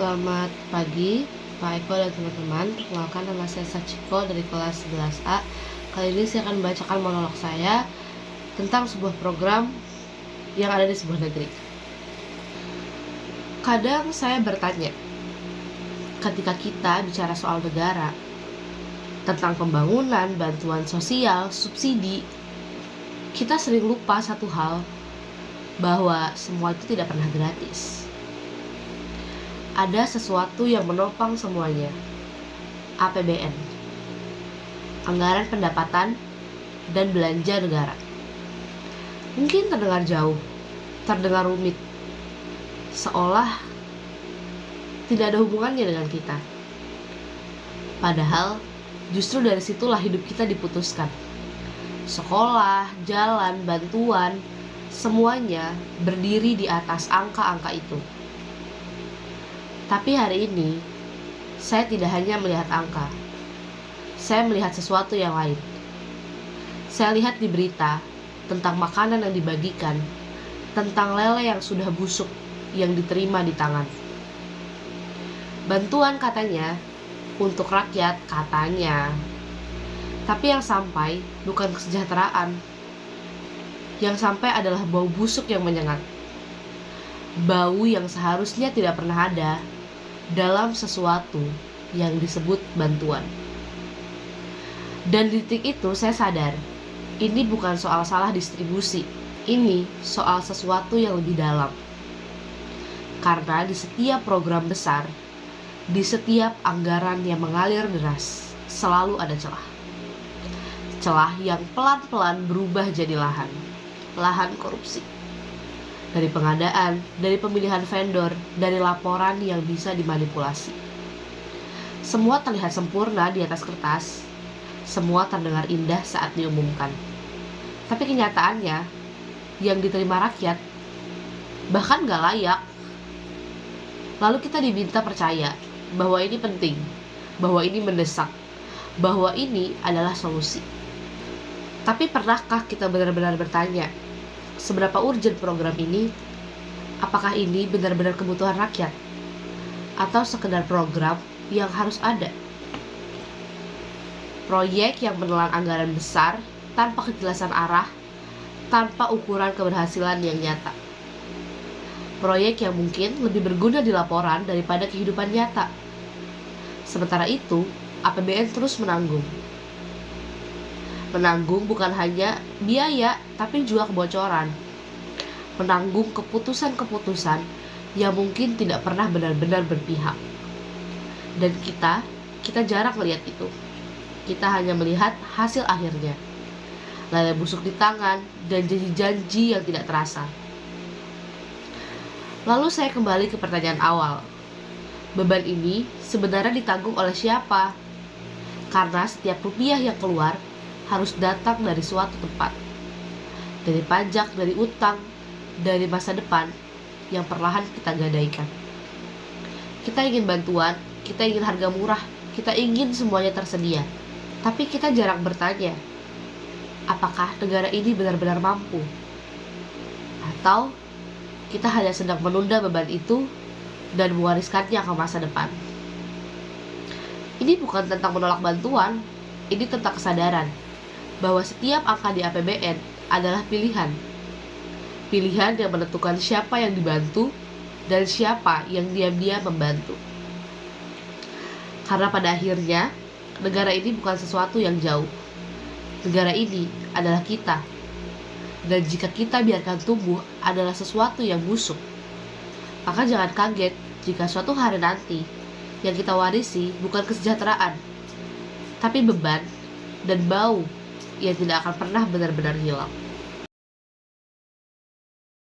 Selamat pagi, Pak Eko dan teman-teman. Perkenalkan, nama saya Sachiko dari kelas 11A. Kali ini saya akan membacakan monolog saya tentang sebuah program yang ada di sebuah negeri. Kadang saya bertanya, ketika kita bicara soal negara, tentang pembangunan, bantuan sosial, subsidi, kita sering lupa satu hal, bahwa semua itu tidak pernah gratis. Ada sesuatu yang menopang semuanya. APBN, Anggaran Pendapatan dan Belanja Negara. Mungkin terdengar jauh, terdengar rumit, seolah tidak ada hubungannya dengan kita. Padahal justru dari situlah hidup kita diputuskan. Sekolah, jalan, bantuan, semuanya berdiri di atas angka-angka itu. Tapi hari ini, saya tidak hanya melihat angka. Saya melihat sesuatu yang lain. Saya lihat di berita tentang makanan yang dibagikan, tentang lele yang sudah busuk yang diterima di tangan. Bantuan katanya untuk rakyat katanya. Tapi yang sampai bukan kesejahteraan. Yang sampai adalah bau busuk yang menyengat. Bau yang seharusnya tidak pernah ada dalam sesuatu yang disebut bantuan. Dan di titik itu saya sadar, ini bukan soal salah distribusi, ini soal sesuatu yang lebih dalam. Karena di setiap program besar, di setiap anggaran yang mengalir deras, selalu ada celah. Celah yang pelan-pelan berubah jadi lahan korupsi. Dari pengadaan, dari pemilihan vendor, dari laporan yang bisa dimanipulasi. Semua terlihat sempurna di atas kertas, semua terdengar indah saat diumumkan. Tapi kenyataannya, yang diterima rakyat, bahkan gak layak. Lalu kita diminta percaya bahwa ini penting, bahwa ini mendesak, bahwa ini adalah solusi. Tapi pernahkah kita benar-benar bertanya, seberapa urgent program ini? Apakah ini benar-benar kebutuhan rakyat? Atau sekedar program yang harus ada? Proyek yang menelan anggaran besar tanpa kejelasan arah, tanpa ukuran keberhasilan yang nyata. Proyek yang mungkin lebih berguna di laporan daripada kehidupan nyata. Sementara itu, APBN terus menanggung. Menanggung bukan hanya biaya, tapi juga kebocoran. Menanggung keputusan-keputusan yang mungkin tidak pernah benar-benar berpihak. Dan kita jarang melihat itu. Kita hanya melihat hasil akhirnya. Lele busuk di tangan dan janji-janji yang tidak terasa. Lalu saya kembali ke pertanyaan awal. Beban ini sebenarnya ditanggung oleh siapa? Karena setiap rupiah yang keluar harus datang dari suatu tempat, dari pajak, dari utang, dari masa depan yang perlahan kita gadaikan. Kita ingin bantuan, kita ingin harga murah, kita ingin semuanya tersedia. Tapi kita jarang bertanya, apakah negara ini benar-benar mampu? Atau kita hanya sedang menunda beban itu dan mewariskannya ke masa depan. Ini bukan tentang menolak bantuan, ini tentang kesadaran bahwa setiap angka di APBN adalah pilihan. Pilihan yang menentukan siapa yang dibantu dan siapa yang diam-diam membantu. Karena pada akhirnya, negara ini bukan sesuatu yang jauh. Negara ini adalah kita. Dan jika kita biarkan tumbuh adalah sesuatu yang busuk, maka jangan kaget jika suatu hari nanti yang kita warisi bukan kesejahteraan, tapi beban dan bau yang tidak akan pernah benar-benar hilang.